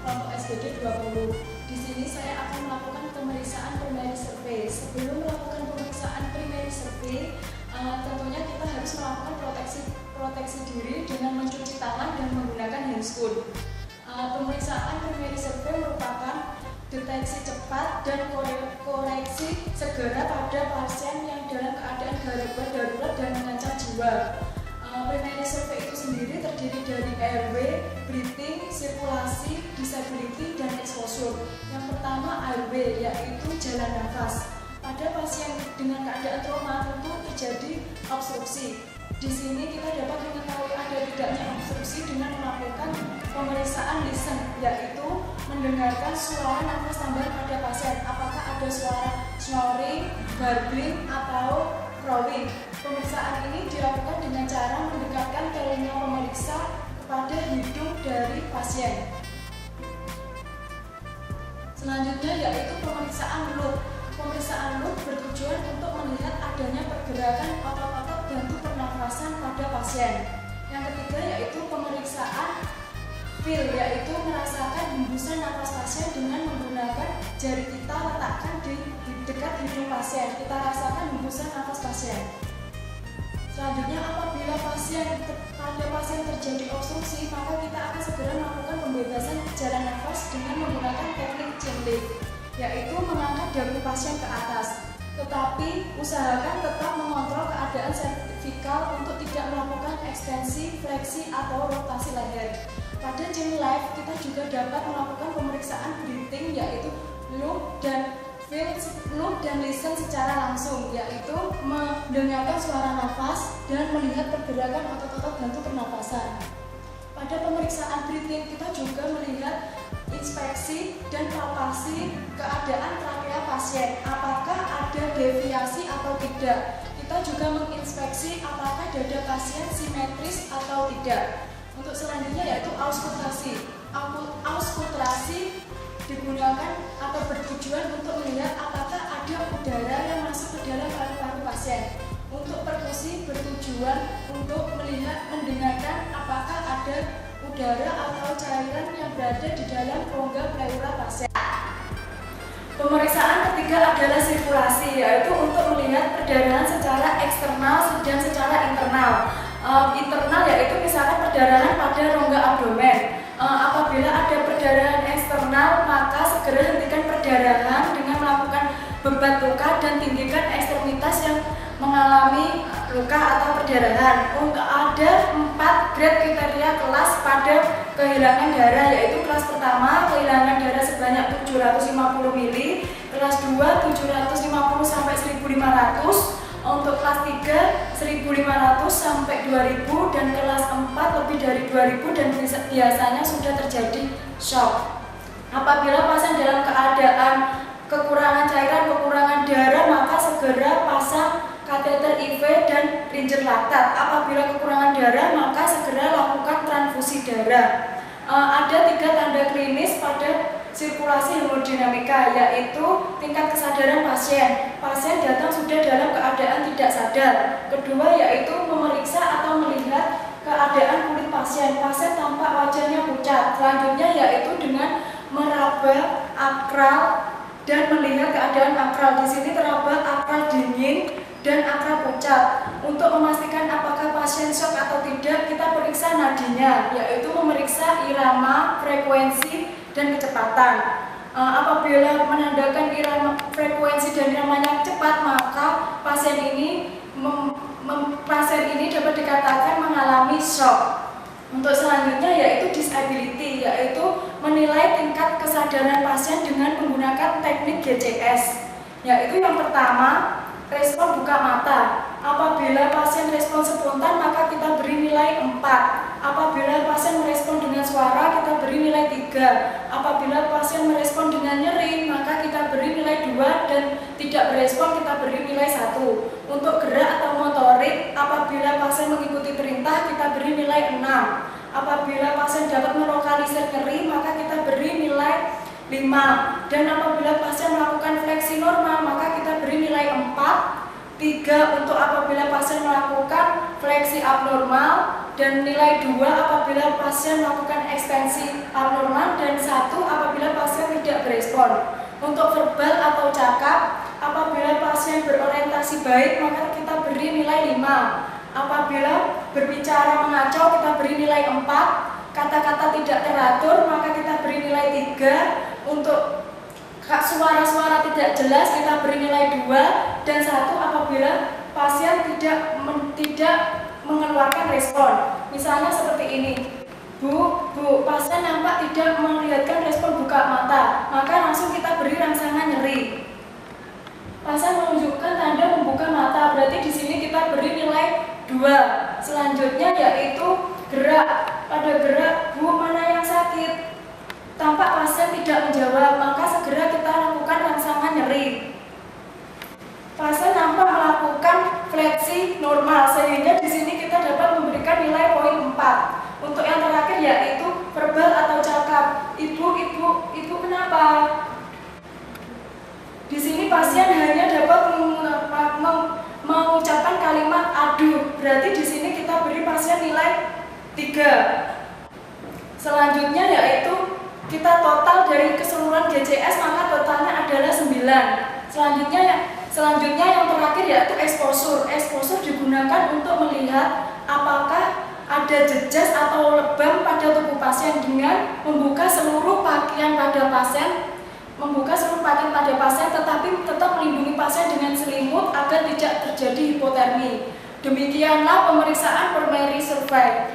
kelompok SGD 20. Di sini saya akan melakukan pemeriksaan primary survey. Sebelum melakukan pemeriksaan primary survey, tentunya kita harus melakukan proteksi diri dengan mencuci tangan dan menggunakan handscoon. Pemeriksaan primary survey merupakan deteksi cepat dan koreksi segera pada pasien yang dalam keadaan darurat dan mengancam jiwa. Primary survey itu sendiri terdiri dari airway, breathing, sirkulasi, disability, dan exposure. Yang pertama airway, yaitu jalan nafas. Pada pasien dengan keadaan trauma tentu terjadi obstruksi. Di sini kita dapat mengetahui ada tidaknya obstruksi dengan melakukan pemeriksaan listen, yaitu mendengarkan suara nafas tambahan pada pasien, apakah ada suara snoring, gurgling, atau crowing. Pemeriksaan ini dilakukan dengan cara mendekatkan telinga pemeriksa kepada hidung dari pasien. Selanjutnya yaitu pemeriksaan loop. Pemeriksaan loop bertujuan untuk melihat adanya pergerakan otot-otot bantu pernafasan pada pasien. Yang ketiga yaitu pemeriksaan feel, yaitu merasakan hembusan nafas pasien dengan menggunakan jari kita letakkan di dekat hidung pasien. Kita rasakan hembusan nafas pasien. Selanjutnya, apabila pada pasien terjadi obstruksi, maka kita akan segera melakukan pembebasan jalan nafas dengan menggunakan teknik chin lift, yaitu mengangkat dagu pasien ke atas. Tetapi usahakan tetap mengontrol keadaan servikal untuk tidak melakukan ekstensi, fleksi, atau rotasi leher. Pada chin lift, kita juga dapat melakukan pemeriksaan breathing, yaitu loop dan feel, loop dan listen secara langsung, yaitu mendengarkan suara nafas dan melihat pergerakan otot-otot bantu pernapasan. Pada pemeriksaan breathing, kita juga melihat inspeksi dan palpasi keadaan trakea pasien, apakah ada deviasi atau tidak. Kita juga menginspeksi apakah dada pasien simetris atau tidak. Untuk selanjutnya yaitu auskultasi. Auskultasi digunakan atau bertujuan untuk melihat apakah ada udara yang masuk ke dalam paru-paru pasien. Untuk perkusi bertujuan untuk mendengarkan apakah ada udara atau cairan yang berada di dalam rongga pleura pasien. Pemeriksaan ketiga adalah sirkulasi, yaitu untuk melihat perdarahan secara eksternal dan secara internal. Internal yaitu misalkan perdarahan pada rongga abdomen. Apabila ada perdarahan eksternal, maka segera hentikan perdarahan dengan melakukan bebat luka dan tinggikan ekstremitas yang mengalami luka atau perdarahan. Ada 4 grade kriteria kelas pada kehilangan darah, yaitu kelas pertama kehilangan darah sebanyak 750 ml, kelas 2 750 sampai 1500, untuk kelas 3 1500 sampai 2000, dan kelas 4 lebih dari 2000 dan biasanya sudah terjadi shock. Apabila pasien dalam keadaan kekurangan cairan, kekurangan darah, maka segera pasang kateter IV dan ringer laktat. Apabila kekurangan darah, maka segera lakukan transfusi darah. Ada 3 tanda klinis pada sirkulasi hemodinamika, yaitu tingkat kesadaran pasien. Pasien datang sudah dalam keadaan tidak sadar. Kedua yaitu memeriksa atau melihat keadaan kulit pasien. Pasien tampak wajahnya pucat. Selanjutnya yaitu dengan meraba akral dan melihat keadaan akral. Di sini teraba akral dingin dan akral pucat. Untuk memastikan apakah pasien shock atau tidak, kita periksa nadinya, yaitu memeriksa irama, frekuensi, dan kecepatan. Apabila menandakan irama, frekuensi, dan iramanya cepat, maka pasien ini dapat dikatakan mengalami shock. Untuk selanjutnya yaitu disability, yaitu menilai tingkat kesadaran pasien dengan menggunakan teknik GCS. Yaitu yang pertama, respon buka mata. Apabila pasien respon spontan, maka kita beri nilai 4. Apabila pasien merespon dengan suara, kita beri nilai 3. Apabila pasien merespon dengan nyeri, maka kita beri nilai 2, dan tidak berespon kita beri nilai 1. Untuk gerak atau motorik, apabila pasien mengikuti perintah, kita beri nilai 6. Apabila pasien dapat melokalisir nyeri, maka kita beri nilai 5. Dan apabila pasien melakukan fleksi normal, maka kita beri nilai 4. 3 untuk apabila pasien melakukan fleksi abnormal, dan nilai 2 apabila pasien melakukan ekstensi abnormal, dan satu apabila pasien tidak berespon. Untuk verbal atau cakap, apabila pasien berorientasi baik maka kita beri nilai 5. Apabila berbicara mengacau kita beri nilai 4. Kata-kata tidak teratur maka kita beri nilai 3. Untuk suara-suara tidak jelas kita beri nilai 2. Dan 1 apabila pasien tidak mengeluarkan respon. Misalnya seperti ini. Bu, pasien nampak tidak melihatkan respon buka mata, maka langsung kita beri rangsangan nyeri. Pasien menunjukkan tanda membuka mata, berarti di sini kita beri nilai 2. Selanjutnya yaitu gerak. Pada gerak, Bu, mana yang sakit? Tampak pasien tidak menjawab, maka segera kita lakukan rangsangan nyeri. Pasien nampak melakukan fleksi normal, sehingga di sini kita dapat memberikan nilai poin 4. Untuk yang terakhir yaitu verbal atau cakap. Ibu kenapa? Di sini pasien hanya dapat mengucapkan kalimat aduh. Berarti di sini kita beri pasien nilai 3. Selanjutnya yaitu kita total dari keseluruhan GCS maka totalnya adalah 9. Selanjutnya yang terakhir yaitu exposure. Exposure digunakan untuk melihat apakah ada jejas atau lebam pada tubuh pasien dengan membuka seluruh pakaian pada pasien, tetapi tetap melindungi pasien dengan selimut agar tidak terjadi hipotermi. Demikianlah pemeriksaan primary survey.